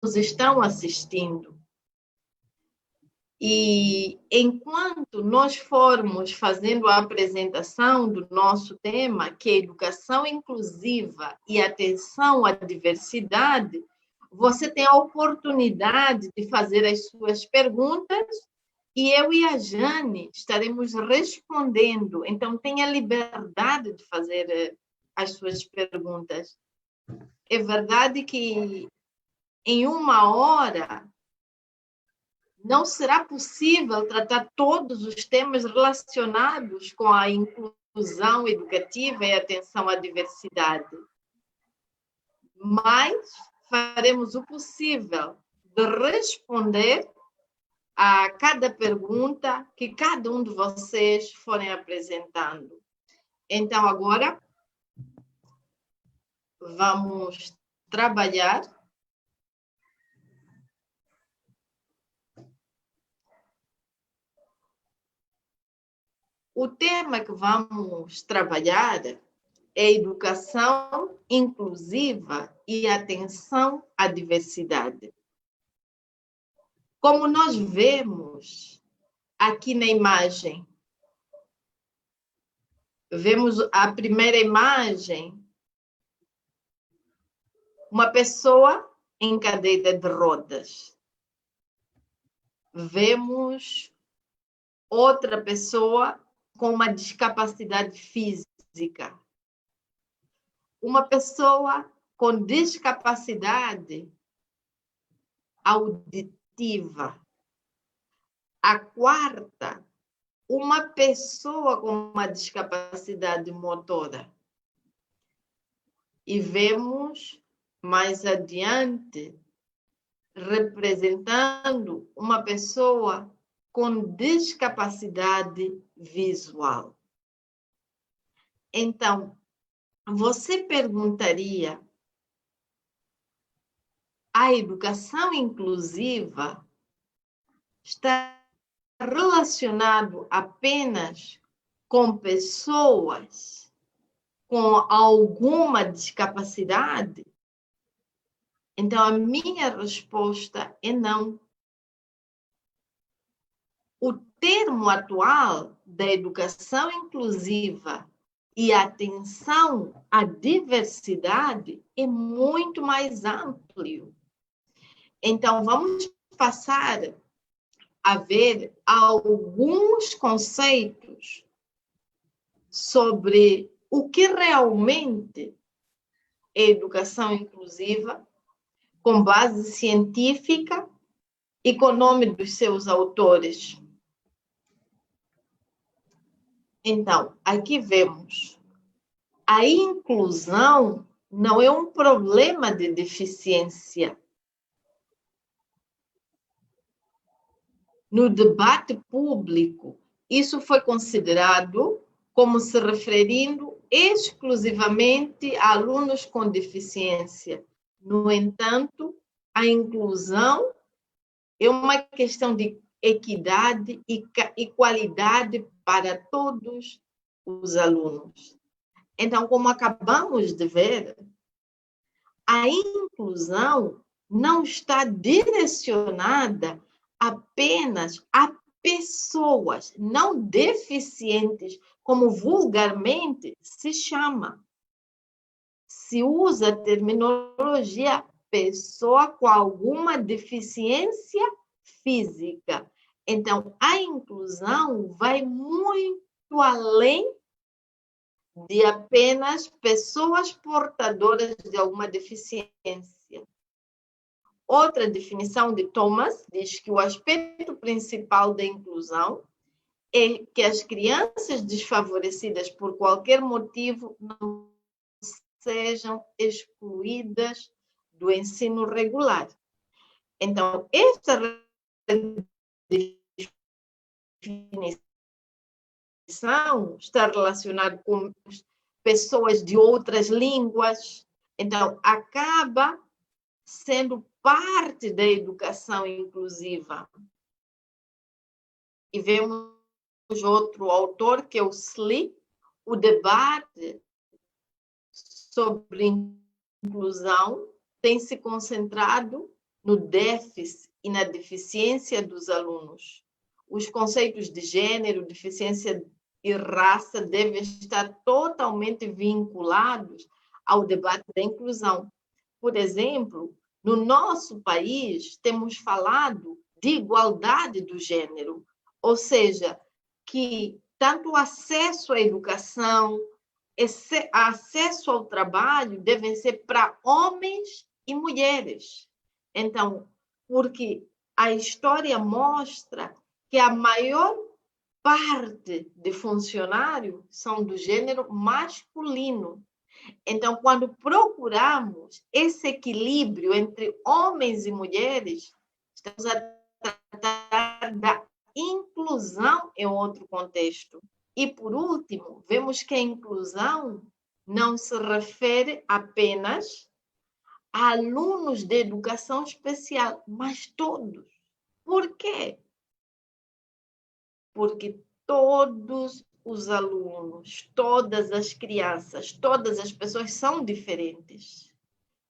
nos estão assistindo. E enquanto nós formos fazendo a apresentação do nosso tema, que é educação inclusiva e atenção à diversidade, você tem a oportunidade de fazer as suas perguntas e eu e a Jane estaremos respondendo. Então, tenha liberdade de fazer as suas perguntas. É verdade que em 1 hora não será possível tratar todos os temas relacionados com a inclusão educativa e atenção à diversidade. Mas faremos o possível de responder a cada pergunta que cada um de vocês forem apresentando. Então, agora, vamos trabalhar. O tema que vamos trabalhar é educação inclusiva e atenção à diversidade. Como nós vemos aqui na imagem, vemos a primeira imagem, uma pessoa em cadeira de rodas. Vemos outra pessoa com uma discapacidade física. Uma pessoa com discapacidade auditiva. A quarta, uma pessoa com uma discapacidade motora. E vemos mais adiante representando uma pessoa com discapacidade visual. Então, você perguntaria: a educação inclusiva está relacionado apenas com pessoas com alguma discapacidade? Então, a minha resposta é não. O termo atual da educação inclusiva e atenção à diversidade é muito mais amplo. Então, vamos passar a ver alguns conceitos sobre o que realmente é educação inclusiva, com base científica e com o nome dos seus autores. Então, aqui vemos, a inclusão não é um problema de deficiência. No debate público, isso foi considerado como se referindo exclusivamente a alunos com deficiência. No entanto, a inclusão é uma questão de equidade e qualidade para todos os alunos. Então, como acabamos de ver, a inclusão não está direcionada apenas a pessoas não deficientes, como vulgarmente se chama. Se usa a terminologia pessoa com alguma deficiência física. Então, a inclusão vai muito além de apenas pessoas portadoras de alguma deficiência. Outra definição de Thomas diz que o aspecto principal da inclusão é que as crianças desfavorecidas por qualquer motivo não sejam excluídas do ensino regular. Então, esta definição está relacionada com pessoas de outras línguas. Então, acaba sendo parte da educação inclusiva. E vemos outro autor, que é o Slee, o debate sobre inclusão tem se concentrado no déficit e na deficiência dos alunos. Os conceitos de gênero, deficiência e raça devem estar totalmente vinculados ao debate da inclusão. Por exemplo, no nosso país, temos falado de igualdade do gênero, ou seja, que tanto o acesso à educação, acesso ao trabalho devem ser para homens e mulheres. Então, porque a história mostra que a maior parte de funcionários são do gênero masculino. Então, quando procuramos esse equilíbrio entre homens e mulheres, estamos a tratar da inclusão em outro contexto. E, por último, vemos que a inclusão não se refere apenas a alunos de educação especial, mas todos. Por quê? Porque todos os alunos, todas as crianças, todas as pessoas são diferentes.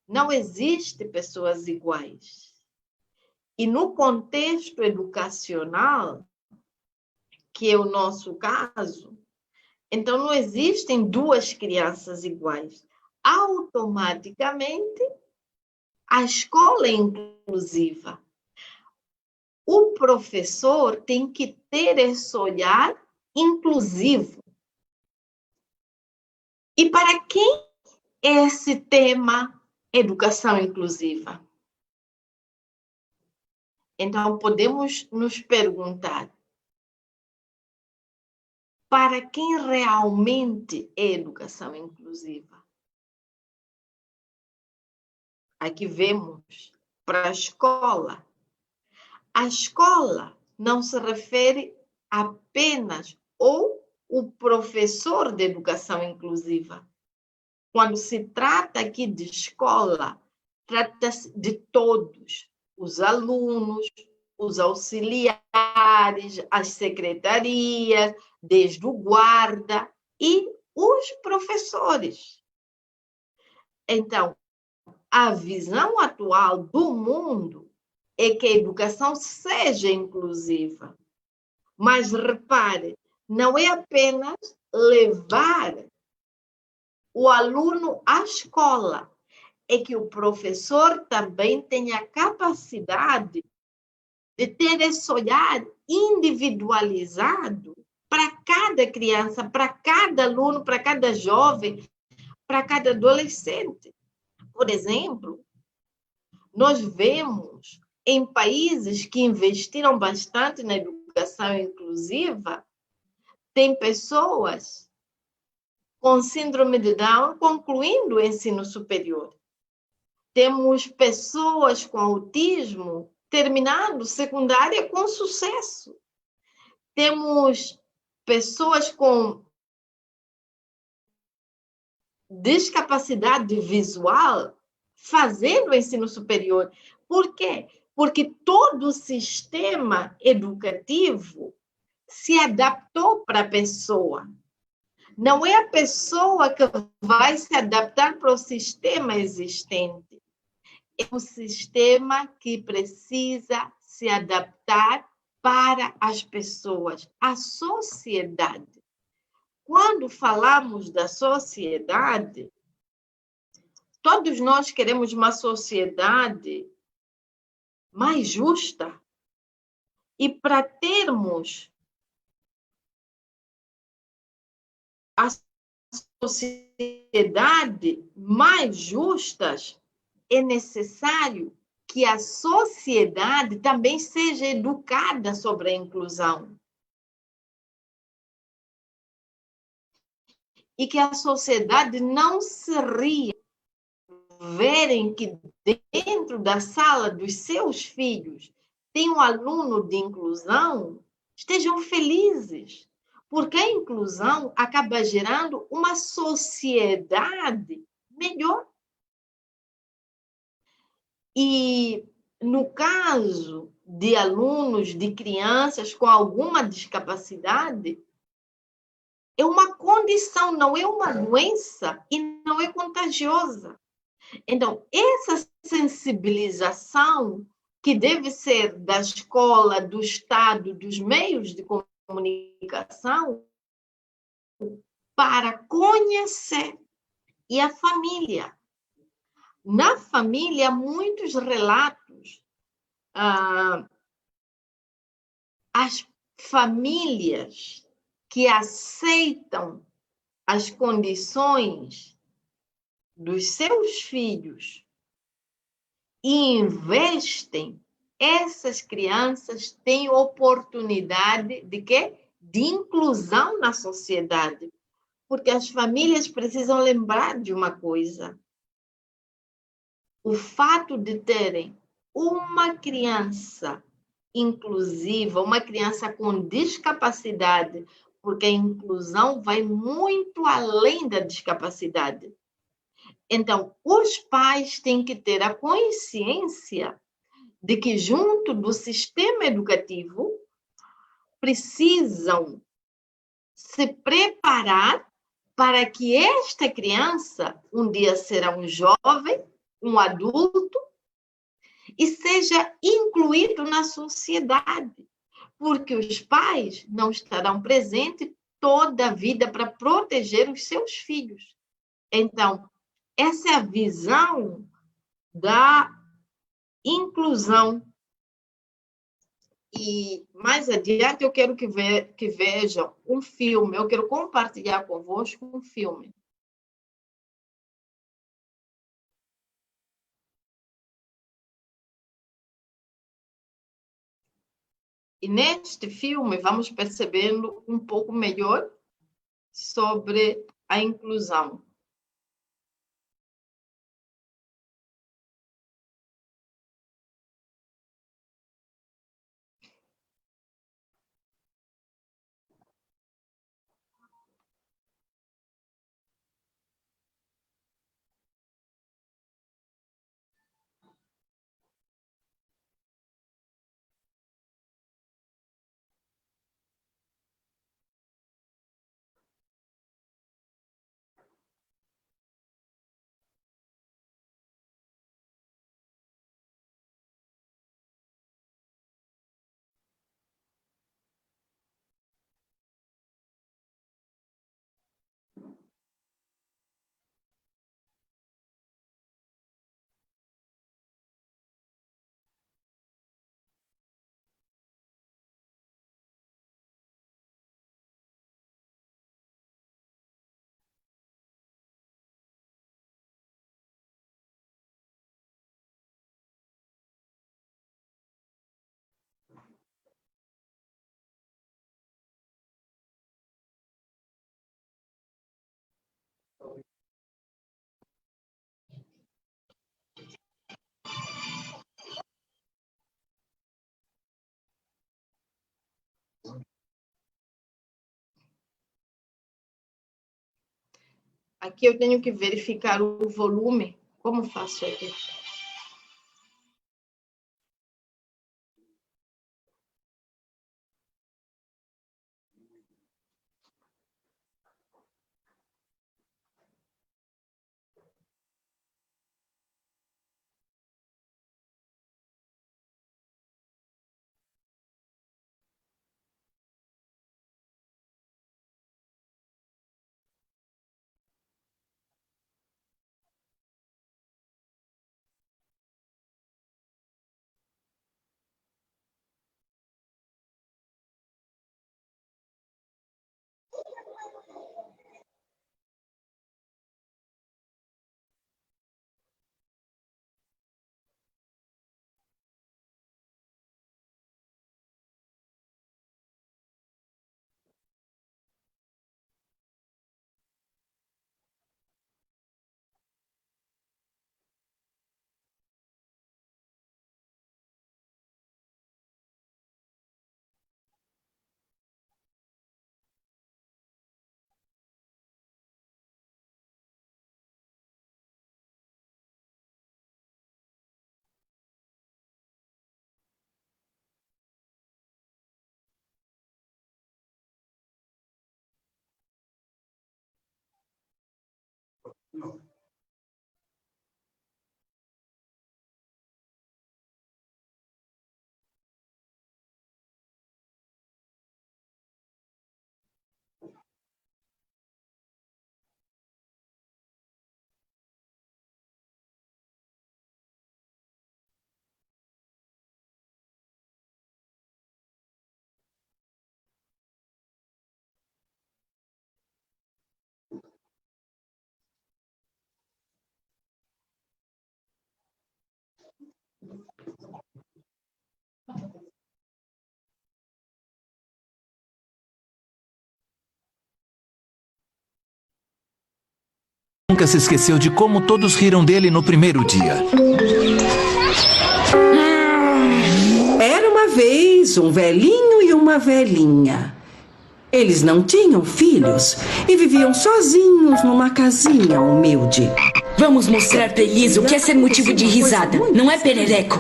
Não existem pessoas iguais. E no contexto educacional, que é o nosso caso, então não existem duas crianças iguais. Automaticamente, a escola é inclusiva. O professor tem que ter esse olhar inclusivo. E para quem é esse tema educação inclusiva? Então, podemos nos perguntar, para quem realmente é educação inclusiva? Aqui vemos para a escola. A escola não se refere apenas ou o professor de educação inclusiva. Quando se trata aqui de escola, trata-se de todos, os alunos, os auxiliares, as secretarias, desde o guarda e os professores. Então, a visão atual do mundo é que a educação seja inclusiva. Mas repare, não é apenas levar o aluno à escola, é que o professor também tenha a capacidade de ter esse olhar individualizado para cada criança, para cada aluno, para cada jovem, para cada adolescente. Por exemplo, nós vemos em países que investiram bastante na educação inclusiva, tem pessoas com síndrome de Down concluindo o ensino superior. Temos pessoas com autismo terminando secundária com sucesso. Temos pessoas com discapacidade visual fazendo o ensino superior. Por quê? Porque todo o sistema educativo se adaptou para a pessoa. Não é a pessoa que vai se adaptar para o sistema existente. É o sistema que precisa se adaptar para as pessoas, a sociedade. Quando falamos da sociedade, todos nós queremos uma sociedade mais justa. E para termos a sociedade mais justa, é necessário que a sociedade também seja educada sobre a inclusão. E que a sociedade não se ria verem que dentro da sala dos seus filhos tem um aluno de inclusão, estejam felizes. Porque a inclusão acaba gerando uma sociedade melhor. E no caso de alunos, de crianças com alguma discapacidade, é uma condição, não é uma doença e não é contagiosa. Então, essa sensibilização que deve ser da escola, do Estado, dos meios de comunicação para conhecer. E a família. Na família, muitos relatos, as famílias que aceitam as condições dos seus filhos e investem, essas crianças têm oportunidade de quê? De inclusão na sociedade. Porque as famílias precisam lembrar de uma coisa. O fato de terem uma criança inclusiva, uma criança com discapacidade, porque a inclusão vai muito além da discapacidade. Então, os pais têm que ter a consciência de que, junto do sistema educativo, precisam se preparar para que esta criança um dia será um jovem, um adulto, e seja incluído na sociedade, porque os pais não estarão presentes toda a vida para proteger os seus filhos. Então, essa é a visão da inclusão. E mais adiante eu quero que vejam um filme, eu quero compartilhar convosco um filme. E neste filme vamos percebendo um pouco melhor sobre a inclusão. Aqui eu tenho que verificar o volume. Como faço aqui? Nunca se esqueceu de como todos riram dele no primeiro dia. Era uma vez um velhinho e uma velhinha. Eles não tinham filhos e viviam sozinhos numa casinha humilde. Vamos mostrar pra Elisa o que é ser motivo de risada. Não é perereco.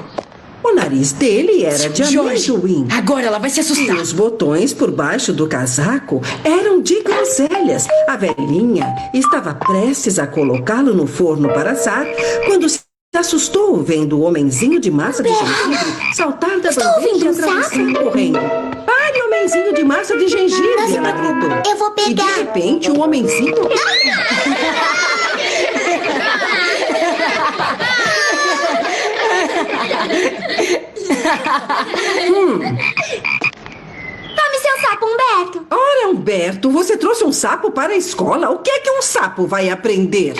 O nariz dele era de Jorge, amendoim. agora ela vai se E assustar. os botões por baixo do casaco eram de groselhas. A velhinha estava prestes a colocá-lo no forno para assar quando se assustou vendo o homenzinho de massa de gengibre saltar da bandeja e atravessar correndo. Pare, homenzinho de massa de gengibre, ela gritou. Eu vou pegar. E de repente o homenzinho... Tome seu sapo, Humberto. Ora, Humberto, você trouxe um sapo para a escola? O que é que um sapo vai aprender?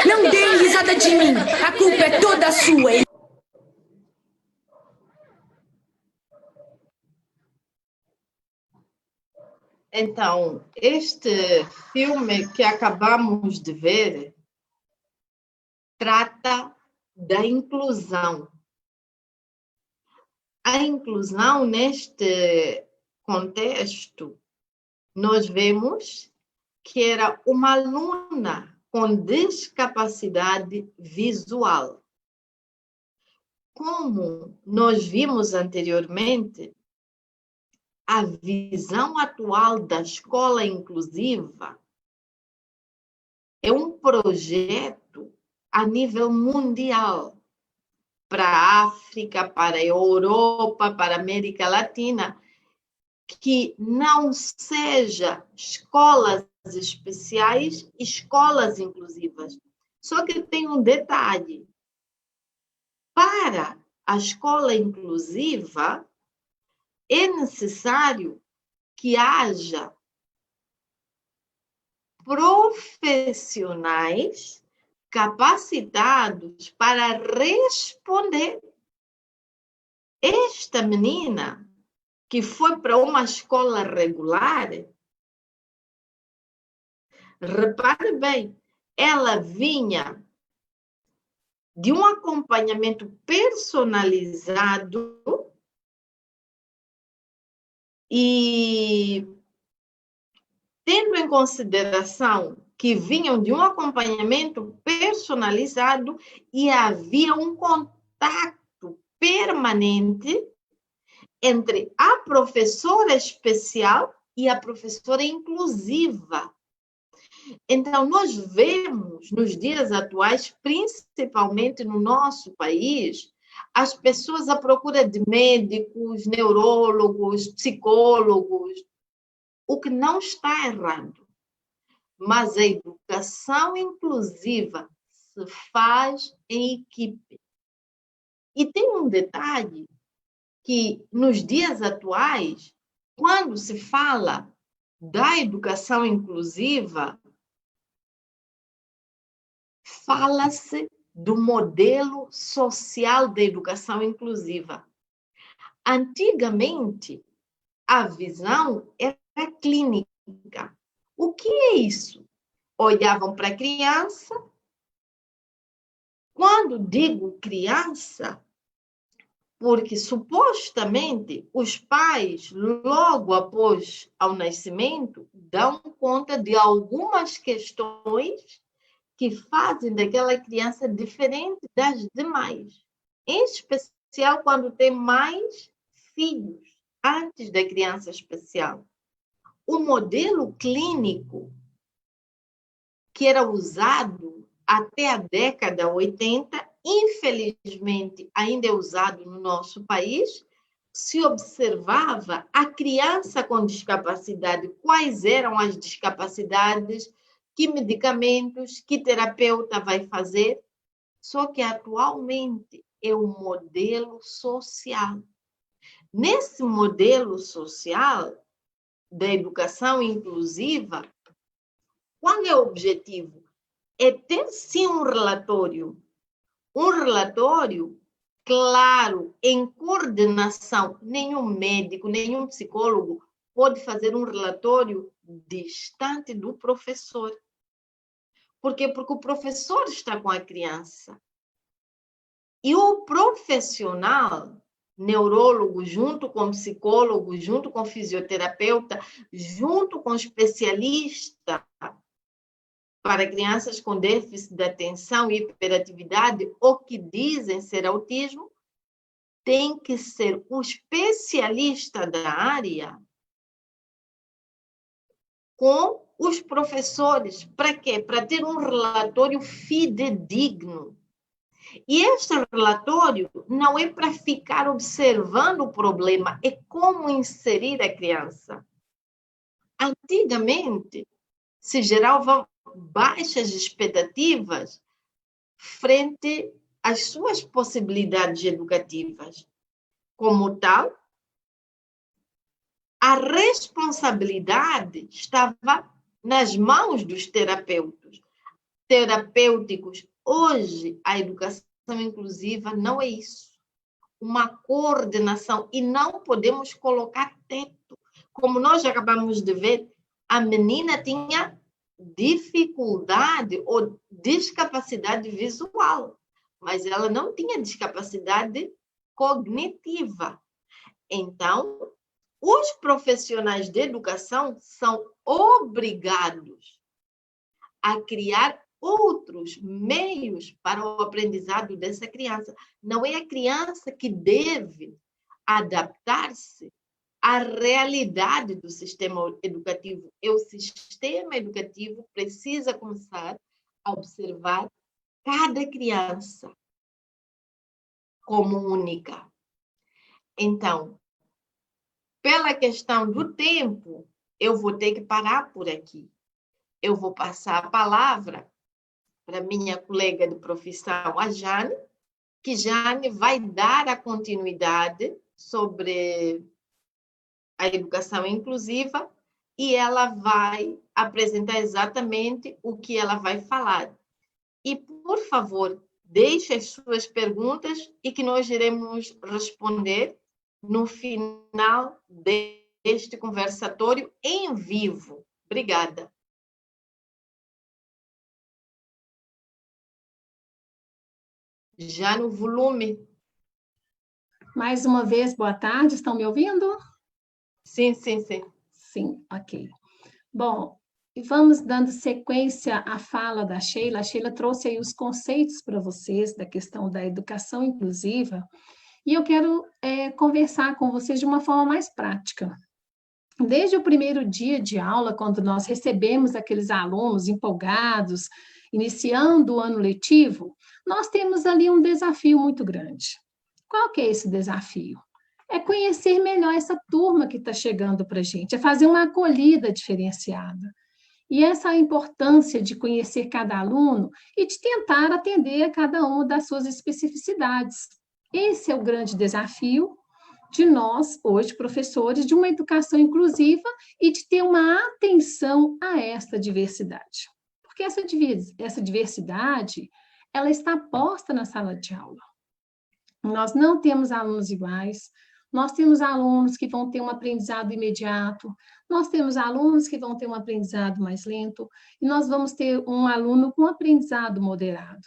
Não dê risada de mim. A culpa é toda sua. Então, este filme que acabamos de ver trata da inclusão. A inclusão, neste contexto, nós vemos que era uma aluna com discapacidade visual. Como nós vimos anteriormente, a visão atual da escola inclusiva é um projeto a nível mundial para a África, para a Europa, para a América Latina, que não seja escolas especiais, escolas inclusivas. Só que tem um detalhe. Para a escola inclusiva, é necessário que haja profissionais capacitados para responder. Esta menina que foi para uma escola regular, repare bem, ela vinha de um acompanhamento personalizado e tendo em consideração que vinham de um acompanhamento personalizado e havia um contato permanente entre a professora especial e a professora inclusiva. Então, nós vemos nos dias atuais, principalmente no nosso país, as pessoas à procura de médicos, neurólogos, psicólogos, o que não está errado. Mas a educação inclusiva se faz em equipe. E tem um detalhe que nos dias atuais, quando se fala da educação inclusiva, fala-se do modelo social da educação inclusiva. Antigamente, a visão era clínica. O que é isso? Olhavam para a criança. Quando digo criança, porque supostamente os pais, logo após ao nascimento, dão conta de algumas questões que fazem daquela criança diferente das demais. Em especial quando tem mais filhos antes da criança especial. O modelo clínico que era usado até a década 80, infelizmente ainda é usado no nosso país, se observava a criança com discapacidade, quais eram as discapacidades, que medicamentos, que terapeuta vai fazer, só que atualmente é um modelo social. Nesse modelo social da educação inclusiva, qual é o objetivo? É ter, sim, um relatório claro, em coordenação. Nenhum médico, nenhum psicólogo pode fazer um relatório distante do professor. Por quê? Porque o professor está com a criança. E o profissional, neurólogo, junto com psicólogo, junto com fisioterapeuta, junto com especialista para crianças com déficit de atenção e hiperatividade, ou que dizem ser autismo, tem que ser o especialista da área com os professores. Para quê? Para ter um relatório fidedigno. E este relatório não é para ficar observando o problema, é como inserir a criança. Antigamente, se geravam baixas expectativas frente às suas possibilidades educativas. Como tal, a responsabilidade estava nas mãos dos terapêuticos. Hoje, a educação inclusiva não é isso. Uma coordenação, e não podemos colocar teto. Como nós acabamos de ver, a menina tinha dificuldade ou discapacidade visual, mas ela não tinha discapacidade cognitiva. Então, os profissionais de educação são obrigados a criar outros meios para o aprendizado dessa criança. Não é a criança que deve adaptar-se à realidade do sistema educativo. O sistema educativo precisa começar a observar cada criança como única. Então, pela questão do tempo, eu vou ter que parar por aqui. Eu vou passar a palavra para minha colega de profissão, a Jane, que Jane vai dar a continuidade sobre a educação inclusiva e ela vai apresentar exatamente o que ela vai falar. E, por favor, deixe as suas perguntas e que nós iremos responder no final deste conversatório em vivo. Obrigada. Já no volume. Mais uma vez, boa tarde, estão me ouvindo? Sim, sim, sim. Sim, ok. Bom, e vamos dando sequência à fala da Sheila. A Sheila trouxe aí os conceitos para vocês da questão da educação inclusiva, e eu quero conversar com vocês de uma forma mais prática. Desde o primeiro dia de aula, quando nós recebemos aqueles alunos empolgados, iniciando o ano letivo, nós temos ali um desafio muito grande. Qual que é esse desafio? É conhecer melhor essa turma que está chegando para a gente, é fazer uma acolhida diferenciada. E essa é a importância de conhecer cada aluno e de tentar atender a cada uma das suas especificidades. Esse é o grande desafio de nós, hoje, professores, de uma educação inclusiva e de ter uma atenção a essa diversidade. Porque essa diversidade, ela está posta na sala de aula. Nós não temos alunos iguais, nós temos alunos que vão ter um aprendizado imediato, nós temos alunos que vão ter um aprendizado mais lento, e nós vamos ter um aluno com um aprendizado moderado.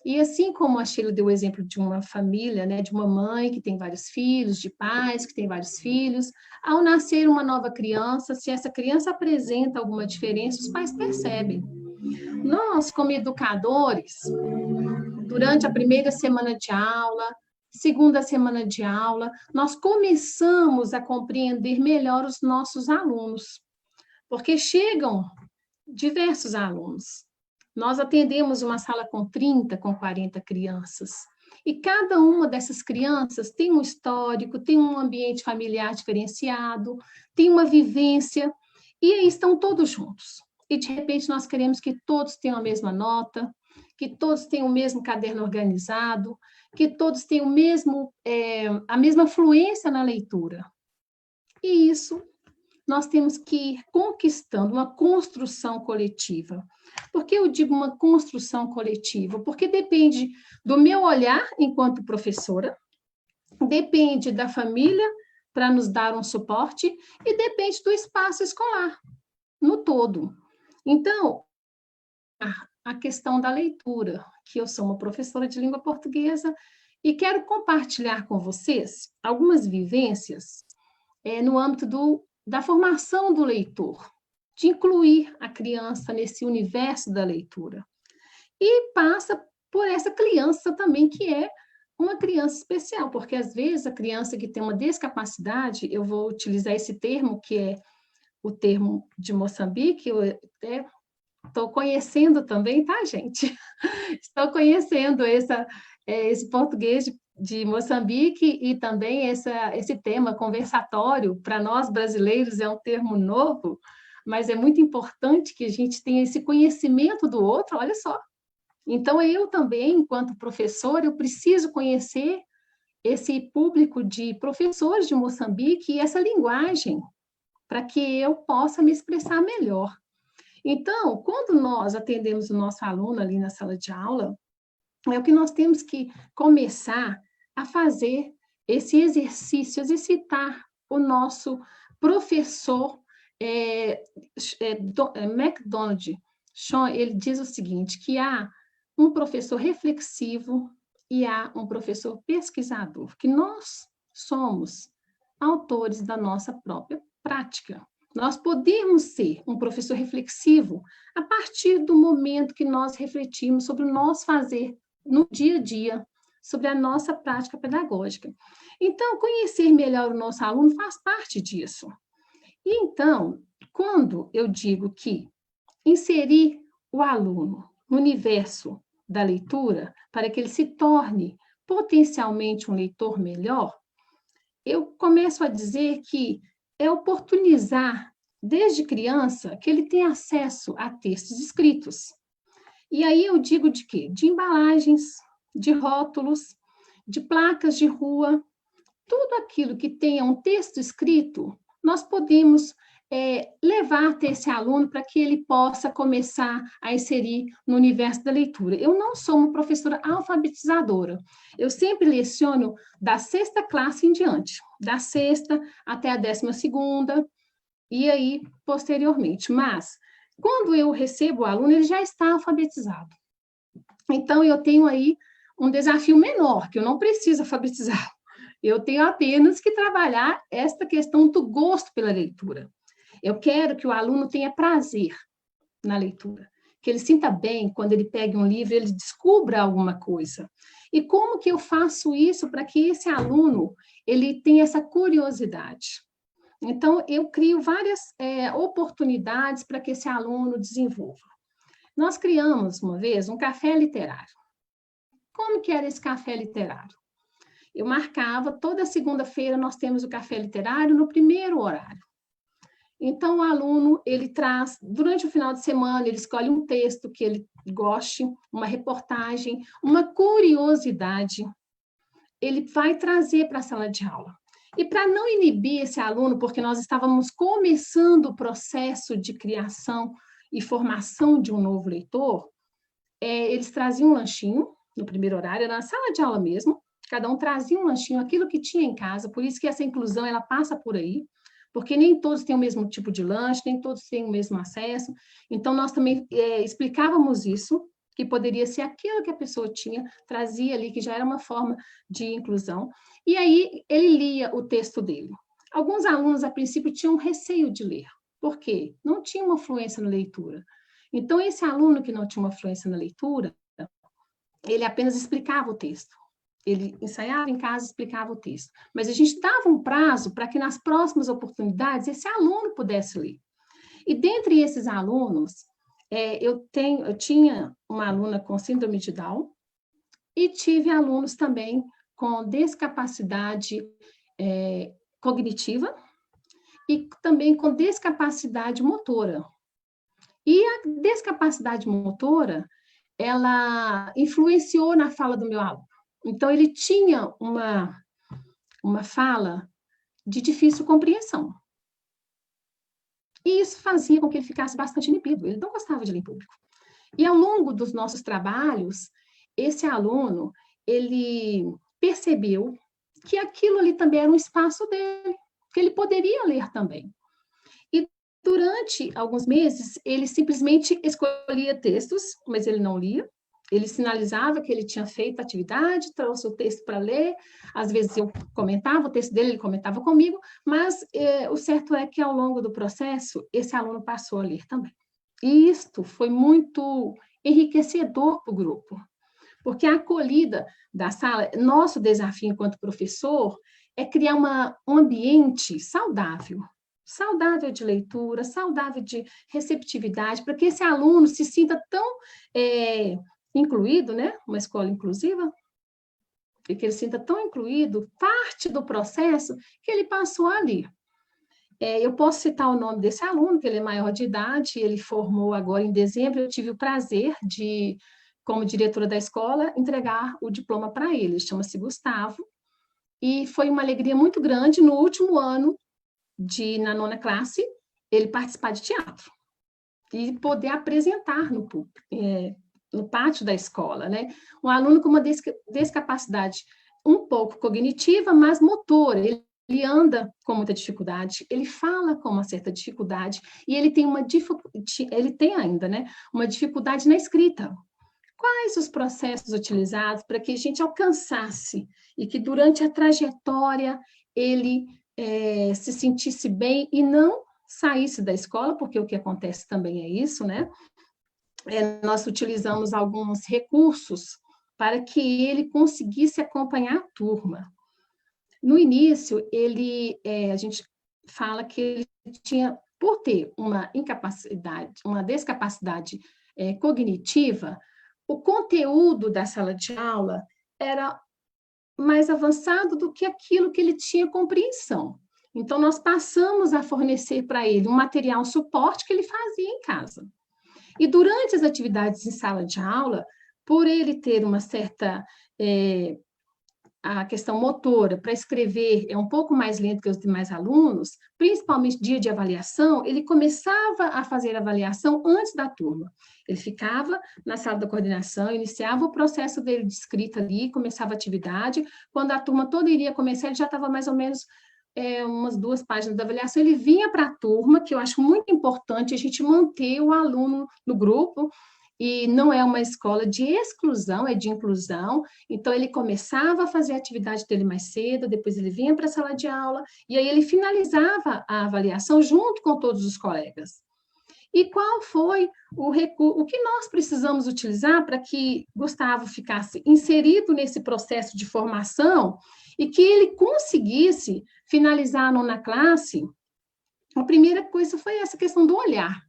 E assim como a Sheila deu o exemplo de uma família, né, de uma mãe que tem vários filhos, de pais que têm vários filhos, ao nascer uma nova criança, se essa criança apresenta alguma diferença, os pais percebem. Nós, como educadores, durante a primeira semana de aula, segunda semana de aula, nós começamos a compreender melhor os nossos alunos, porque chegam diversos alunos. Nós atendemos uma sala com 30, com 40 crianças, e cada uma dessas crianças tem um histórico, tem um ambiente familiar diferenciado, tem uma vivência, e aí estão todos juntos. E, de repente, nós queremos que todos tenham a mesma nota, que todos tenham o mesmo caderno organizado, que todos tenham a mesma fluência na leitura. E isso nós temos que ir conquistando uma construção coletiva. Por que eu digo uma construção coletiva? Porque depende do meu olhar enquanto professora, depende da família para nos dar um suporte e depende do espaço escolar, no todo. Então, a questão da leitura, que eu sou uma professora de língua portuguesa e quero compartilhar com vocês algumas vivências no âmbito da formação do leitor, de incluir a criança nesse universo da leitura. E passa por essa criança também, que é uma criança especial, porque às vezes a criança que tem uma discapacidade, eu vou utilizar esse termo, que é o termo de Moçambique, eu estou conhecendo também, tá, gente? Estou conhecendo esse português de Moçambique e também esse tema conversatório, para nós brasileiros é um termo novo, mas é muito importante que a gente tenha esse conhecimento do outro, olha só. Então, eu também, enquanto professora, eu preciso conhecer esse público de professores de Moçambique e essa linguagem, para que eu possa me expressar melhor. Então, quando nós atendemos o nosso aluno ali na sala de aula, é o que nós temos que começar a fazer esse exercício, exercitar o nosso professor MacDonald. Ele diz o seguinte, que há um professor reflexivo e há um professor pesquisador, que nós somos autores da nossa própria prática. Nós podemos ser um professor reflexivo a partir do momento que nós refletimos sobre o nosso fazer no dia a dia, sobre a nossa prática pedagógica. Então, conhecer melhor o nosso aluno faz parte disso. E então, quando eu digo que inserir o aluno no universo da leitura, para que ele se torne potencialmente um leitor melhor, eu começo a dizer que é oportunizar, desde criança, que ele tenha acesso a textos escritos. E aí eu digo de quê? De embalagens, de rótulos, de placas de rua, tudo aquilo que tenha um texto escrito, nós podemos levar até esse aluno para que ele possa começar a inserir no universo da leitura. Eu não sou uma professora alfabetizadora, eu sempre leciono da 6ª classe em diante, da 6ª até a 12ª, e aí posteriormente. Mas, quando eu recebo o aluno, ele já está alfabetizado. Então, eu tenho aí um desafio menor, que eu não preciso alfabetizar. Eu tenho apenas que trabalhar esta questão do gosto pela leitura. Eu quero que o aluno tenha prazer na leitura, que ele sinta bem quando ele pega um livro, ele descubra alguma coisa. E como que eu faço isso para que esse aluno ele tenha essa curiosidade? Então, eu crio várias oportunidades para que esse aluno desenvolva. Nós criamos, uma vez, um café literário. Como que era esse café literário? Eu marcava, toda segunda-feira nós temos o café literário no primeiro horário. Então, o aluno, ele traz, durante o final de semana, ele escolhe um texto que ele goste, uma reportagem, uma curiosidade, ele vai trazer para a sala de aula. E para não inibir esse aluno, porque nós estávamos começando o processo de criação e formação de um novo leitor, eles traziam um lanchinho, no primeiro horário, era na sala de aula mesmo, cada um trazia um lanchinho, aquilo que tinha em casa, por isso que essa inclusão, ela passa por aí, porque nem todos têm o mesmo tipo de lanche, nem todos têm o mesmo acesso. Então, nós também explicávamos isso, que poderia ser aquilo que a pessoa tinha, trazia ali, que já era uma forma de inclusão. E aí, ele lia o texto dele. Alguns alunos, a princípio, tinham receio de ler. Por quê? Não tinha uma fluência na leitura. Então, esse aluno que não tinha uma fluência na leitura, ele apenas explicava o texto. Ele ensaiava em casa, explicava o texto. Mas a gente dava um prazo para que nas próximas oportunidades esse aluno pudesse ler. E dentre esses alunos, eu tinha uma aluna com síndrome de Down e tive alunos também com discapacidade cognitiva e também com discapacidade motora. E a discapacidade motora, ela influenciou na fala do meu aluno. Então, ele tinha uma fala de difícil compreensão. E isso fazia com que ele ficasse bastante inibido. Ele não gostava de ler em público. E, ao longo dos nossos trabalhos, esse aluno, ele percebeu que aquilo ali também era um espaço dele, que ele poderia ler também. E, durante alguns meses, ele simplesmente escolhia textos, mas ele não lia. Ele sinalizava que ele tinha feito a atividade, trouxe o texto para ler, às vezes eu comentava o texto dele, ele comentava comigo, mas o certo é que ao longo do processo, esse aluno passou a ler também. E isto foi muito enriquecedor para o grupo, porque a acolhida da sala, nosso desafio enquanto professor, é criar um ambiente saudável de leitura, saudável de receptividade, para que esse aluno se sinta tão incluído, né? Uma escola inclusiva, e que ele se sinta tão incluído, parte do processo, que ele passou ali. Eu posso citar o nome desse aluno, que ele é maior de idade, ele formou agora em dezembro, eu tive o prazer de, como diretora da escola, entregar o diploma para ele, chama-se Gustavo, e foi uma alegria muito grande no último ano, na 9ª classe, ele participar de teatro e poder apresentar no público, no pátio da escola, né? Um aluno com uma discapacidade um pouco cognitiva, mas motora. Ele anda com muita dificuldade, ele fala com uma certa dificuldade e ele tem ainda, né, uma dificuldade na escrita. Quais os processos utilizados para que a gente alcançasse e que durante a trajetória ele se sentisse bem e não saísse da escola, porque o que acontece também é isso, né? Nós utilizamos alguns recursos para que ele conseguisse acompanhar a turma. No início, a gente fala que ele tinha, por ter uma descapacidade cognitiva, o conteúdo da sala de aula era mais avançado do que aquilo que ele tinha compreensão. Então, nós passamos a fornecer para ele um material suporte que ele fazia em casa. E durante as atividades em sala de aula, por ele ter uma certa a questão motora para escrever é um pouco mais lento que os demais alunos, principalmente dia de avaliação, ele começava a fazer a avaliação antes da turma. Ele ficava na sala da coordenação, iniciava o processo dele de escrita ali, começava a atividade, quando a turma toda iria começar, ele já estava mais ou menos umas 2 páginas da avaliação, ele vinha para a turma, que eu acho muito importante a gente manter o aluno no grupo, e não é uma escola de exclusão, é de inclusão, então ele começava a fazer a atividade dele mais cedo, depois ele vinha para a sala de aula, e aí ele finalizava a avaliação junto com todos os colegas. E qual foi o recurso, o que nós precisamos utilizar para que Gustavo ficasse inserido nesse processo de formação e que ele conseguisse finalizar a 9ª classe? A primeira coisa foi essa questão do olhar.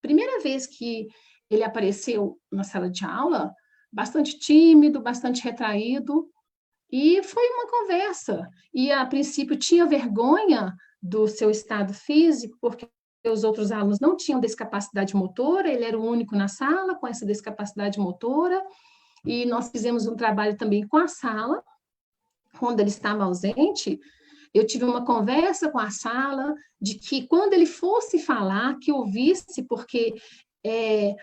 Primeira vez que ele apareceu na sala de aula, bastante tímido, bastante retraído, e foi uma conversa. E, a princípio, tinha vergonha do seu estado físico, porque os outros alunos não tinham discapacidade motora, ele era o único na sala com essa discapacidade motora, e nós fizemos um trabalho também com a sala, quando ele estava ausente. Eu tive uma conversa com a sala, de que quando ele fosse falar, que ouvisse, porque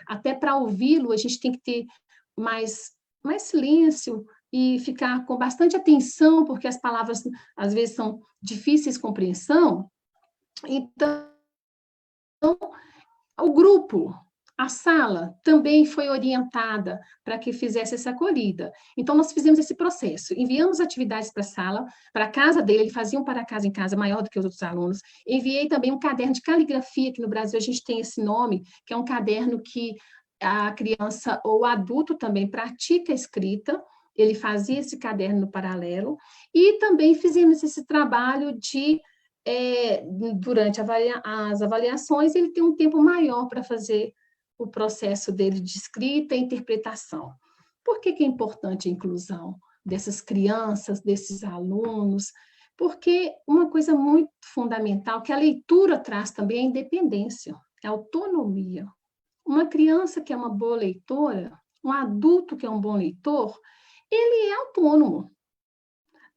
até para ouvi-lo, a gente tem que ter mais silêncio e ficar com bastante atenção, porque as palavras, às vezes, são difíceis de compreensão. Então, o grupo, a sala, também foi orientada para que fizesse essa acolhida. Então, nós fizemos esse processo, enviamos atividades para a sala, para a casa dele, ele fazia um para casa em casa maior do que os outros alunos. Enviei também um caderno de caligrafia, que no Brasil a gente tem esse nome, que é um caderno que a criança ou o adulto também pratica a escrita, ele fazia esse caderno no paralelo, e também fizemos esse trabalho de durante as avaliações, ele tem um tempo maior para fazer o processo dele de escrita e interpretação. Por que é importante a inclusão dessas crianças, desses alunos? Porque uma coisa muito fundamental que a leitura traz também é a independência, a autonomia. Uma criança que é uma boa leitora, um adulto que é um bom leitor, ele é autônomo.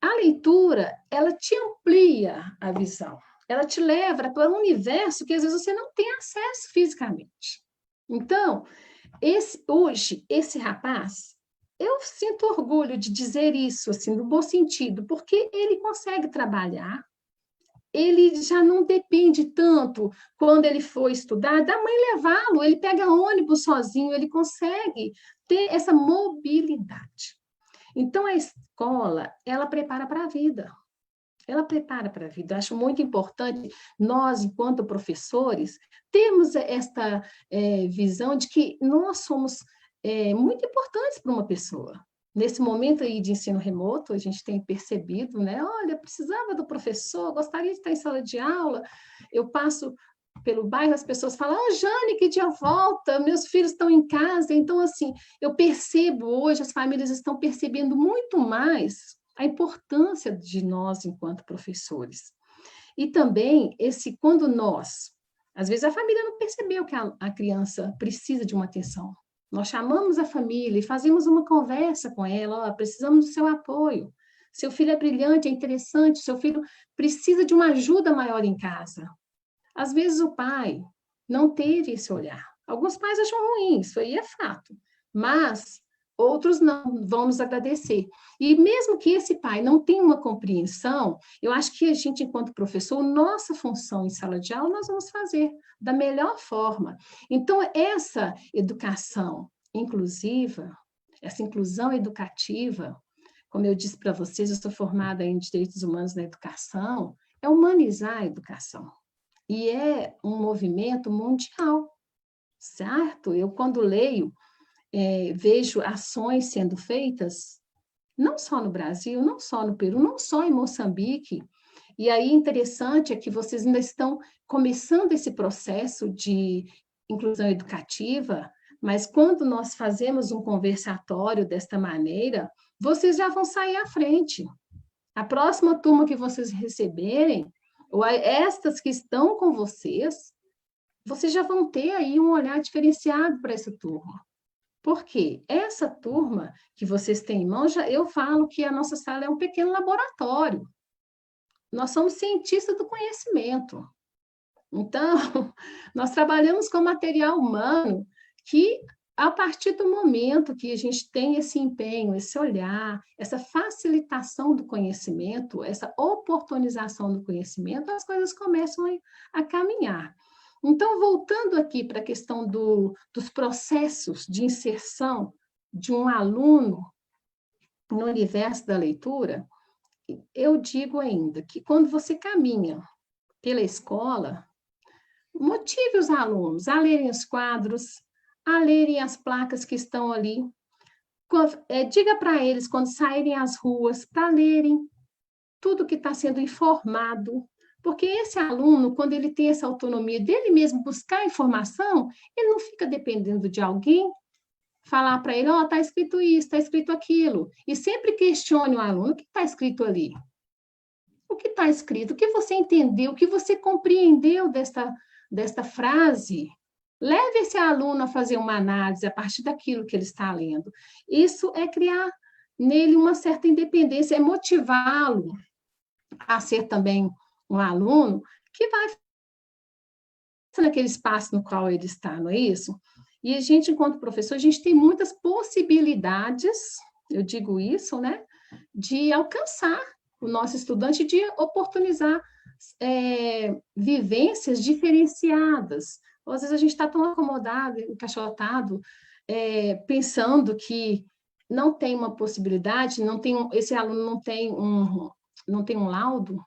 A leitura, ela te amplia a visão, ela te leva para um universo que às vezes você não tem acesso fisicamente. Então, hoje, esse rapaz, eu sinto orgulho de dizer isso, assim, no bom sentido, porque ele consegue trabalhar, ele já não depende tanto, quando ele for estudar, da mãe levá-lo, ele pega ônibus sozinho, ele consegue ter essa mobilidade. Então, a escola, ela prepara para a vida. Ela prepara para a vida. Eu acho muito importante nós, enquanto professores, termos esta visão de que nós somos muito importantes para uma pessoa. Nesse momento aí de ensino remoto, a gente tem percebido, né? Olha, precisava do professor, gostaria de estar em sala de aula. Eu passo pelo bairro, as pessoas falam, Jane, que dia volta? Meus filhos estão em casa. Então, assim, eu percebo hoje, as famílias estão percebendo muito mais a importância de nós enquanto professores. E também, quando nós, às vezes a família não percebeu que a criança precisa de uma atenção. Nós chamamos a família e fazemos uma conversa com ela, precisamos do seu apoio. Seu filho é brilhante, é interessante, seu filho precisa de uma ajuda maior em casa. Às vezes o pai não teve esse olhar. Alguns pais acham ruim, isso aí é fato. Mas outros não, vão nos agradecer. E mesmo que esse pai não tenha uma compreensão, eu acho que a gente, enquanto professor, nossa função em sala de aula, nós vamos fazer da melhor forma. Então, essa educação inclusiva, essa inclusão educativa, como eu disse para vocês, eu sou formada em Direitos Humanos na Educação, é humanizar a educação. E é um movimento mundial, certo? Eu, quando leio, vejo ações sendo feitas, não só no Brasil, não só no Peru, não só em Moçambique. E aí, interessante é que vocês ainda estão começando esse processo de inclusão educativa, mas quando nós fazemos um conversatório desta maneira, vocês já vão sair à frente. A próxima turma que vocês receberem, ou estas que estão com vocês já vão ter aí um olhar diferenciado para essa turma. Porque essa turma que vocês têm em mãos, eu falo que a nossa sala é um pequeno laboratório. Nós somos cientistas do conhecimento. Então, nós trabalhamos com material humano que, a partir do momento que a gente tem esse empenho, esse olhar, essa facilitação do conhecimento, essa oportunização do conhecimento, as coisas começam a caminhar. Então, voltando aqui para a questão dos processos de inserção de um aluno no universo da leitura, eu digo ainda que quando você caminha pela escola, motive os alunos a lerem os quadros, a lerem as placas que estão ali. Diga para eles, quando saírem às ruas, para lerem tudo que está sendo informado. Porque esse aluno, quando ele tem essa autonomia dele mesmo buscar informação, ele não fica dependendo de alguém falar para ele, está escrito isso, está escrito aquilo. E sempre questione o aluno, o que está escrito ali? O que está escrito? O que você entendeu? O que você compreendeu desta frase? Leve esse aluno a fazer uma análise a partir daquilo que ele está lendo. Isso é criar nele uma certa independência, é motivá-lo a ser também um aluno que vai naquele espaço no qual ele está, não é isso? E a gente, enquanto professor, a gente tem muitas possibilidades, eu digo isso, né, de alcançar o nosso estudante, de oportunizar vivências diferenciadas. Às vezes a gente está tão acomodado, encaixotado, pensando que não tem uma possibilidade, esse aluno não tem um laudo,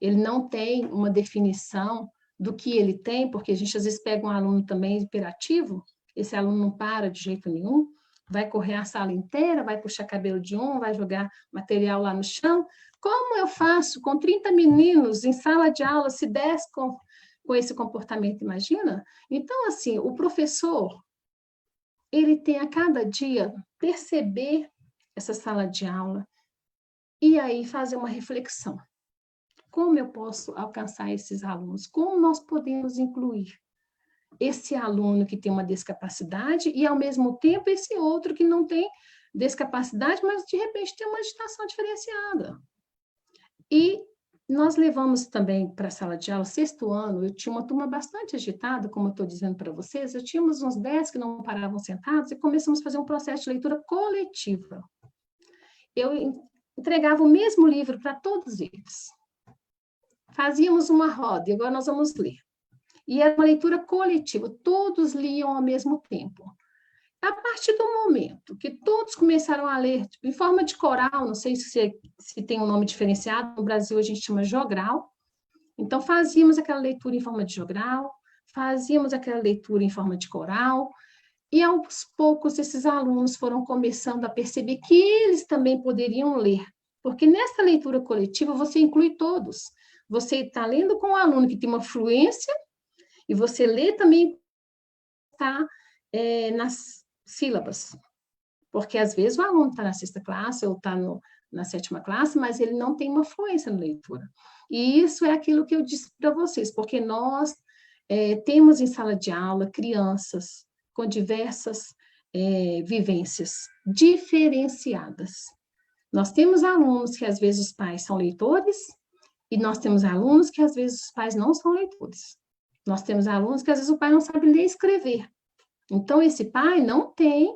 ele não tem uma definição do que ele tem, porque a gente às vezes pega um aluno também hiperativo, esse aluno não para de jeito nenhum, vai correr a sala inteira, vai puxar cabelo de um, vai jogar material lá no chão. Como eu faço com 30 meninos em sala de aula, se 10 com esse comportamento, imagina? Então, assim, o professor, ele tem a cada dia perceber essa sala de aula e aí fazer uma reflexão. Como eu posso alcançar esses alunos? Como nós podemos incluir esse aluno que tem uma discapacidade e, ao mesmo tempo, esse outro que não tem discapacidade, mas, de repente, tem uma agitação diferenciada. E nós levamos também para a sala de aula, 6º ano, eu tinha uma turma bastante agitada, como eu estou dizendo para vocês, eu tínhamos uns 10 que não paravam sentados e começamos a fazer um processo de leitura coletiva. Eu entregava o mesmo livro para todos eles. fazíamos uma roda, e agora nós vamos ler. E era uma leitura coletiva, todos liam ao mesmo tempo. A partir do momento que todos começaram a ler em forma de coral, não sei se tem um nome diferenciado, no Brasil a gente chama jogral, então fazíamos aquela leitura em forma de jogral, fazíamos aquela leitura em forma de coral, e aos poucos esses alunos foram começando a perceber que eles também poderiam ler, porque nessa leitura coletiva você inclui todos. Você está lendo com um aluno que tem uma fluência, e você lê também nas sílabas, porque às vezes o aluno está na 6ª classe ou está na 7ª classe, mas ele não tem uma fluência na leitura. E isso é aquilo que eu disse para vocês, porque nós temos em sala de aula crianças com diversas vivências diferenciadas. Nós temos alunos que às vezes os pais são leitores, e nós temos alunos que às vezes os pais não são leitores. Nós temos alunos que às vezes o pai não sabe ler e escrever. Então, esse pai não tem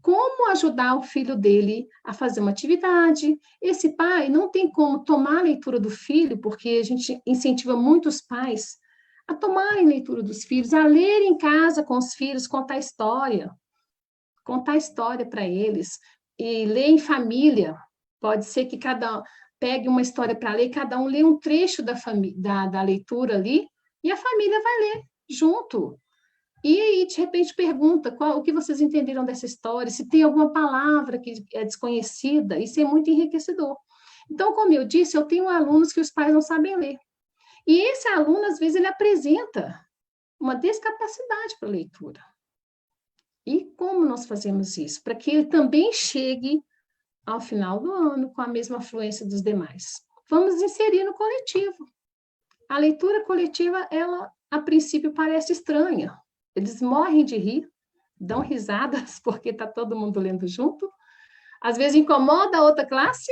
como ajudar o filho dele a fazer uma atividade. Esse pai não tem como tomar a leitura do filho, porque a gente incentiva muitos pais a tomarem leitura dos filhos, a ler em casa com os filhos, contar história para eles, e ler em família. Pode ser que cada um pegue uma história para ler, cada um lê um trecho da leitura ali, e a família vai ler junto. E aí, de repente, pergunta o que vocês entenderam dessa história, se tem alguma palavra que é desconhecida, isso é muito enriquecedor. Então, como eu disse, eu tenho alunos que os pais não sabem ler. E esse aluno, às vezes, ele apresenta uma descapacidade para a leitura. E como nós fazemos isso? Para que ele também chegue ao final do ano com a mesma fluência dos demais. Vamos inserir no coletivo. A leitura coletiva, ela, a princípio, parece estranha. Eles morrem de rir, dão risadas, porque está todo mundo lendo junto. Às vezes incomoda a outra classe.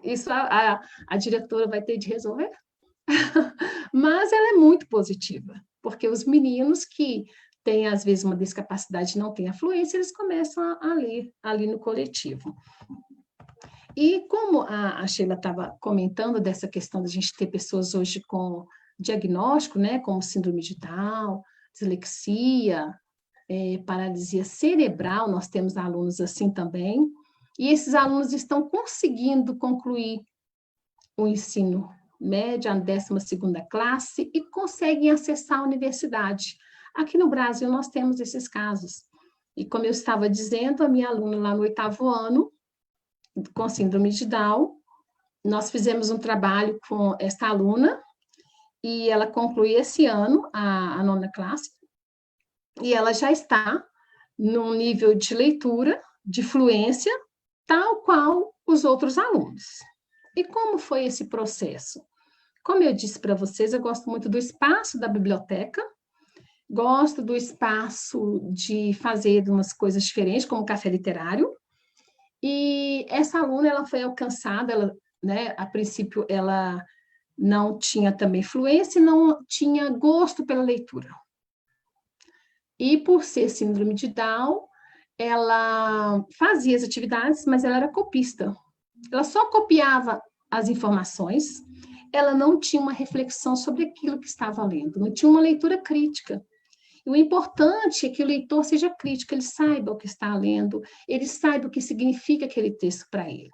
Isso a diretora vai ter de resolver. Mas ela é muito positiva, porque os meninos que têm, às vezes, uma discapacidade e não têm a fluência, eles começam a ler ali no coletivo. E como a Sheila estava comentando dessa questão da gente ter pessoas hoje com diagnóstico, né, como síndrome de Down, dislexia, paralisia cerebral, nós temos alunos assim também, e esses alunos estão conseguindo concluir o ensino médio, a 12ª classe, e conseguem acessar a universidade. Aqui no Brasil nós temos esses casos. E como eu estava dizendo, a minha aluna lá no 8º ano, com síndrome de Down, nós fizemos um trabalho com esta aluna, e ela concluiu esse ano a 9ª classe, e ela já está num nível de leitura, de fluência, tal qual os outros alunos. E como foi esse processo? Como eu disse para vocês, eu gosto muito do espaço da biblioteca, gosto do espaço de fazer umas coisas diferentes, como café literário, e essa aluna, ela foi alcançada, ela, né, a princípio, ela não tinha também fluência, não tinha gosto pela leitura. E por ser síndrome de Down, ela fazia as atividades, mas ela era copista. Ela só copiava as informações, ela não tinha uma reflexão sobre aquilo que estava lendo, não tinha uma leitura crítica. E o importante é que o leitor seja crítico, ele saiba o que está lendo, ele saiba o que significa aquele texto para ele.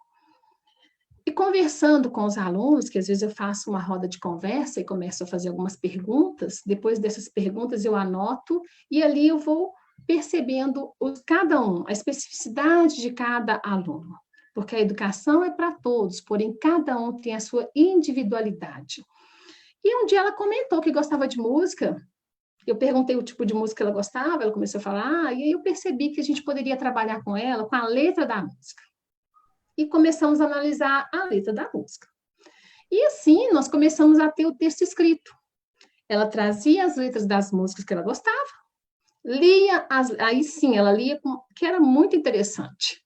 E conversando com os alunos, que às vezes eu faço uma roda de conversa e começo a fazer algumas perguntas, depois dessas perguntas eu anoto, e ali eu vou percebendo cada um, a especificidade de cada aluno. Porque a educação é para todos, porém cada um tem a sua individualidade. E um dia ela comentou que gostava de música, eu perguntei o tipo de música que ela gostava, ela começou a falar, e aí eu percebi que a gente poderia trabalhar com ela, com a letra da música. E começamos a analisar a letra da música. E assim, nós começamos a ter o texto escrito. Ela trazia as letras das músicas que ela gostava, lia, aí sim, ela lia, que era muito interessante.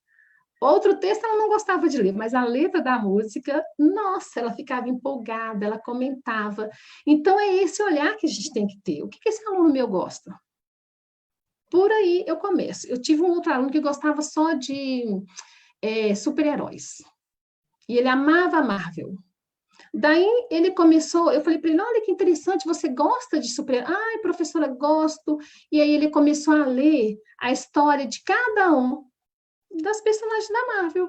Outro texto ela não gostava de ler, mas a letra da música, nossa, ela ficava empolgada, ela comentava. Então, é esse olhar que a gente tem que ter. O que esse aluno meu gosta? Por aí eu começo. Eu tive um outro aluno que gostava só de super-heróis. E ele amava a Marvel. Daí ele começou, eu falei para ele, olha que interessante, você gosta de super... Ai, professora, gosto. E aí ele começou a ler a história de cada um das personagens da Marvel.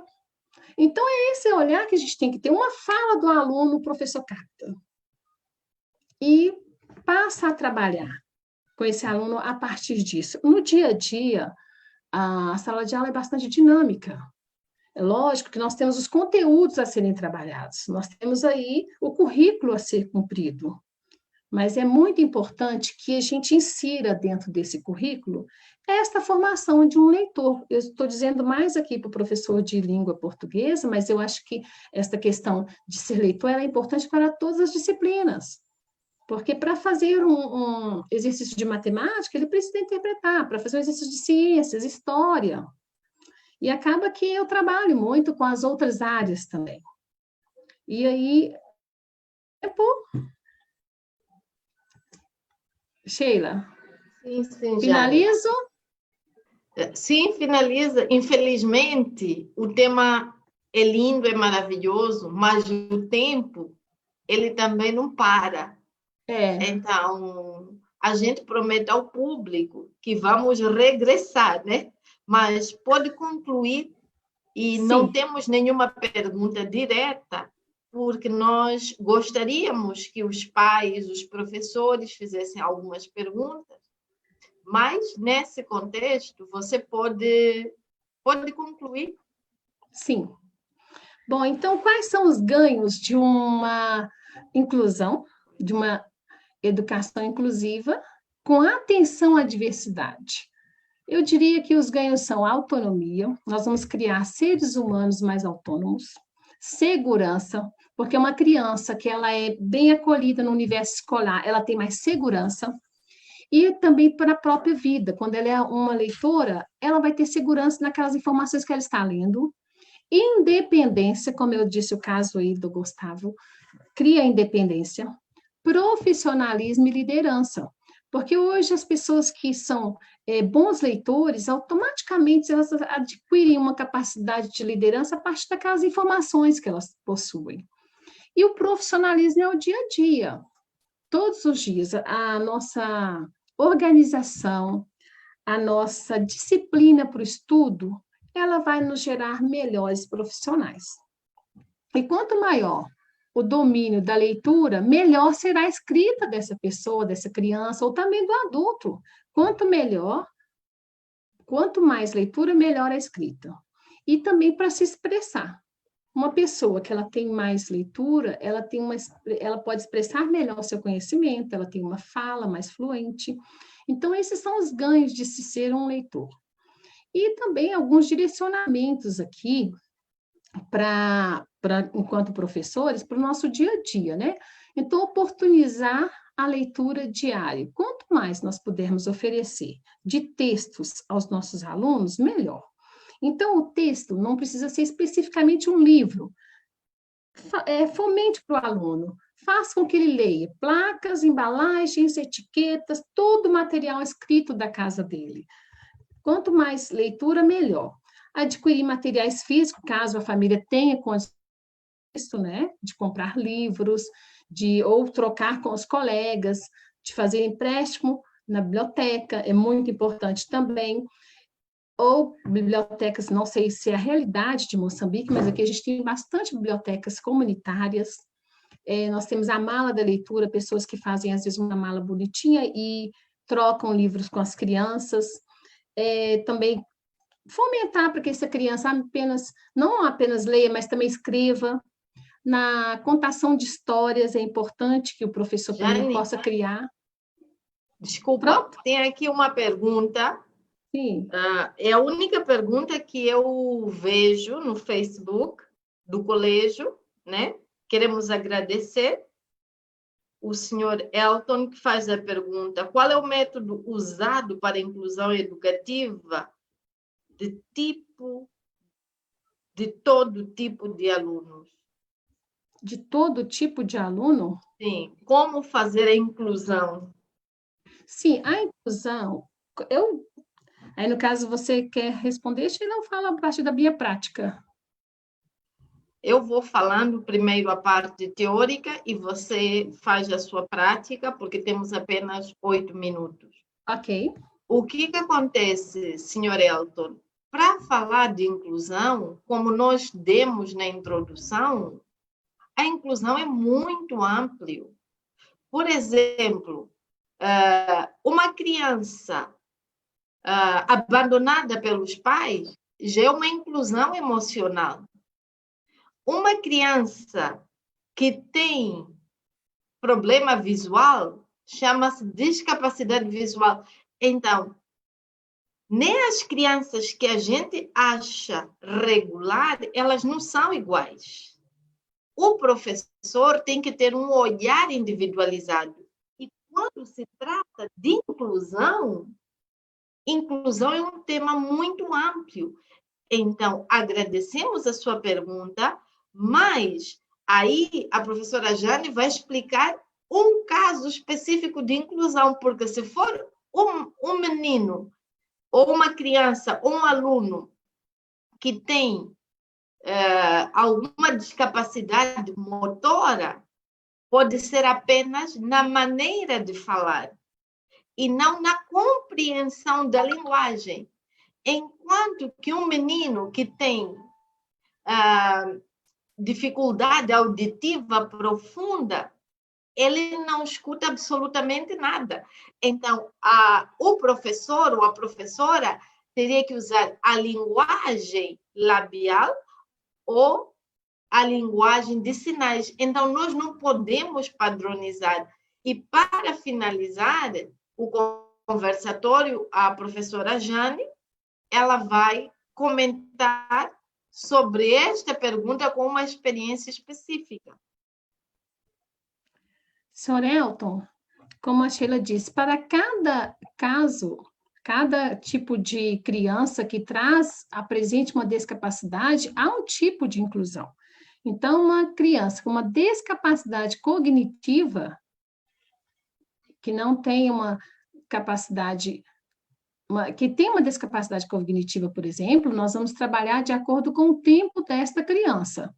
Então é esse olhar que a gente tem que ter, uma fala do aluno, o professor capta. E passa a trabalhar com esse aluno a partir disso. No dia a dia, a sala de aula é bastante dinâmica. É lógico que nós temos os conteúdos a serem trabalhados, nós temos aí o currículo a ser cumprido, mas é muito importante que a gente insira dentro desse currículo esta formação de um leitor. Eu estou dizendo mais aqui para o professor de língua portuguesa, mas eu acho que esta questão de ser leitor é importante para todas as disciplinas. Porque para fazer um exercício de matemática, ele precisa interpretar, para fazer um exercício de ciências, história. E acaba que eu trabalho muito com as outras áreas também. E aí, Sheila, Sim, finalizo? Sim, finaliza. Infelizmente, o tema é lindo, é maravilhoso, mas o tempo, ele também não para. Então, a gente promete ao público que vamos regressar, né? Mas pode concluir, e Sim. Não temos nenhuma pergunta direta, porque nós gostaríamos que os pais, os professores fizessem algumas perguntas, mas nesse contexto você pode concluir. Sim. Bom, então, quais são os ganhos de uma inclusão, de uma educação inclusiva com atenção à diversidade? Eu diria que os ganhos são autonomia, nós vamos criar seres humanos mais autônomos, segurança, porque uma criança que ela é bem acolhida no universo escolar, ela tem mais segurança, e também para a própria vida, quando ela é uma leitora, ela vai ter segurança naquelas informações que ela está lendo, independência, como eu disse o caso aí do Gustavo, cria independência, profissionalismo e liderança. Porque hoje as pessoas que são bons leitores, automaticamente elas adquirem uma capacidade de liderança a partir daquelas informações que elas possuem. E o profissionalismo é o dia a dia. Todos os dias, a nossa organização, a nossa disciplina para o estudo, ela vai nos gerar melhores profissionais. E quanto maior o domínio da leitura, melhor será a escrita dessa pessoa, dessa criança, ou também do adulto. Quanto mais leitura, melhor a escrita. E também para se expressar. Uma pessoa que ela tem mais leitura, ela pode expressar melhor o seu conhecimento, ela tem uma fala mais fluente. Então, esses são os ganhos de se ser um leitor. E também alguns direcionamentos aqui enquanto professores, para o nosso dia a dia, né? Então, oportunizar a leitura diária. Quanto mais nós pudermos oferecer de textos aos nossos alunos, melhor. Então, o texto não precisa ser especificamente um livro. Fomente para o aluno. Faça com que ele leia placas, embalagens, etiquetas, todo o material escrito da casa dele. Quanto mais leitura, melhor. Adquirir materiais físicos, caso a família tenha condições, né, de comprar livros, ou trocar com os colegas, de fazer empréstimo na biblioteca, é muito importante também. Ou bibliotecas, não sei se é a realidade de Moçambique, mas aqui a gente tem bastante bibliotecas comunitárias. Nós temos a mala da leitura, pessoas que fazem, às vezes, uma mala bonitinha e trocam livros com as crianças. Também fomentar para que essa criança não apenas leia, mas também escreva. Na contação de histórias, é importante que o professor também possa criar. Desculpa, Pronto? tem aqui uma pergunta. Sim. É a única pergunta que eu vejo no Facebook do colégio, né? Queremos agradecer o senhor Elton, que faz a pergunta: qual é o método usado para a inclusão educativa de todo tipo de alunos? De todo tipo de aluno? Sim, como fazer a inclusão? Sim, a inclusão, aí no caso você quer responder, Sheila, eu falo a partir da minha prática. Eu vou falando primeiro a parte teórica e você faz a sua prática, porque temos apenas 8 minutos. Ok. O que acontece, senhor Elton? Para falar de inclusão, como nós demos na introdução, a inclusão é muito ampla. Por exemplo, uma criança abandonada pelos pais já é uma inclusão emocional. Uma criança que tem problema visual chama-se discapacidade visual. Então, nem as crianças que a gente acha regular, elas não são iguais. O professor tem que ter um olhar individualizado. E quando se trata de inclusão, inclusão é um tema muito amplo. Então, agradecemos a sua pergunta, mas aí a professora Jane vai explicar um caso específico de inclusão, porque se for um menino, ou uma criança, ou um aluno que tem alguma discapacidade motora, pode ser apenas na maneira de falar, e não na compreensão da linguagem. Enquanto que um menino que tem dificuldade auditiva profunda, ele não escuta absolutamente nada. Então, o professor ou a professora teria que usar a linguagem labial ou a linguagem de sinais. Então, nós não podemos padronizar. E, para finalizar o conversatório, a professora Jane, ela vai comentar sobre esta pergunta com uma experiência específica. Senhor Elton, como a Sheila disse, para cada caso, cada tipo de criança que apresente uma discapacidade, há um tipo de inclusão. Então, uma criança com uma discapacidade cognitiva, que não tem uma capacidade, que tem uma discapacidade cognitiva, por exemplo, nós vamos trabalhar de acordo com o tempo desta criança,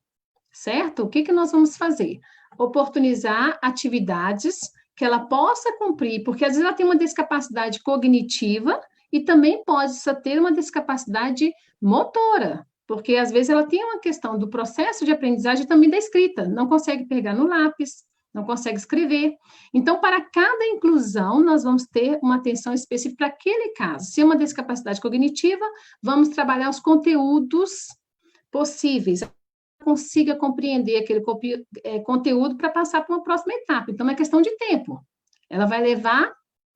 certo? O que nós vamos fazer? Oportunizar atividades que ela possa cumprir, porque às vezes ela tem uma discapacidade cognitiva e também pode só ter uma discapacidade motora, porque às vezes ela tem uma questão do processo de aprendizagem também da escrita, não consegue pegar no lápis, não consegue escrever. Então, para cada inclusão, nós vamos ter uma atenção específica para aquele caso. Se é uma discapacidade cognitiva, vamos trabalhar os conteúdos possíveis, consiga compreender aquele conteúdo para passar para uma próxima etapa. Então, é questão de tempo. Ela vai levar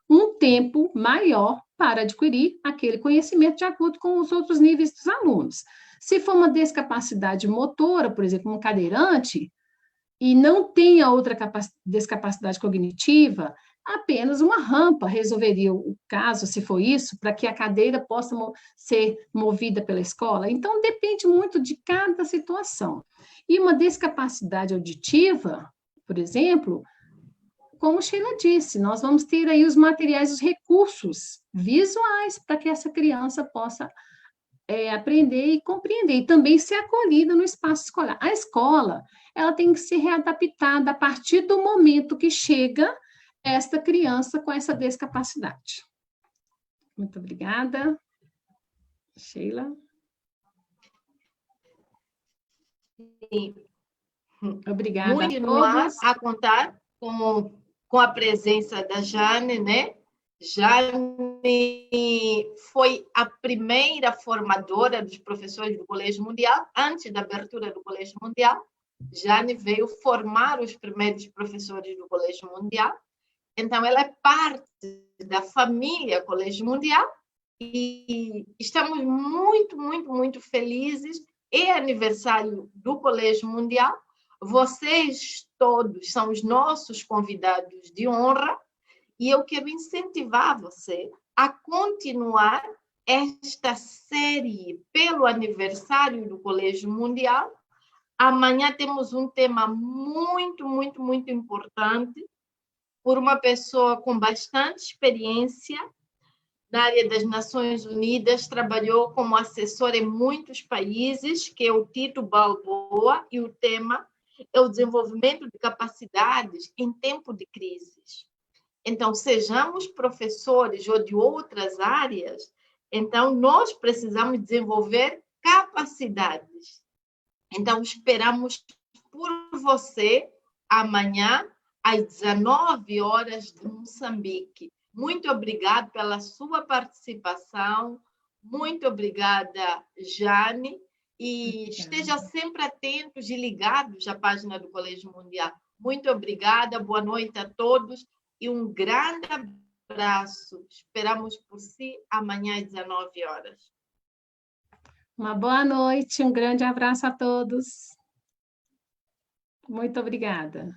um tempo maior para adquirir aquele conhecimento de acordo com os outros níveis dos alunos. Se for uma discapacidade motora, por exemplo, um cadeirante, e não tem a outra discapacidade cognitiva, apenas uma rampa resolveria o caso, se for isso, para que a cadeira possa ser movida pela escola. Então, depende muito de cada situação. E uma discapacidade auditiva, por exemplo, como Sheila disse, nós vamos ter aí os materiais, os recursos visuais para que essa criança possa aprender e compreender, e também ser acolhida no espaço escolar. A escola, ela tem que ser readaptada a partir do momento que chega esta criança com essa discapacidade. Muito obrigada. Sheila? Sim. Obrigada muito a todos. A contar com a presença da Jane, né? Jane foi a primeira formadora dos professores do Colégio Mundial, antes da abertura do Colégio Mundial. Jane veio formar os primeiros professores do Colégio Mundial. Então, ela é parte da família Colégio Mundial e estamos muito, muito, muito felizes. É aniversário do Colégio Mundial. Vocês todos são os nossos convidados de honra. E eu quero incentivar você a continuar esta série pelo aniversário do Colégio Mundial. Amanhã temos um tema muito, muito, muito importante, por uma pessoa com bastante experiência na área das Nações Unidas, trabalhou como assessor em muitos países, que é o Tito Balboa, e o tema é o desenvolvimento de capacidades em tempo de crises. Então, sejamos professores ou de outras áreas, então nós precisamos desenvolver capacidades. Então, esperamos por você amanhã, às 19 horas de Moçambique. Muito obrigada pela sua participação. Muito obrigada, Jane. E esteja sempre atentos e ligados à página do Colégio Mundial. Muito obrigada, boa noite a todos e um grande abraço. Esperamos por si amanhã às 19 horas. Uma boa noite, um grande abraço a todos. Muito obrigada.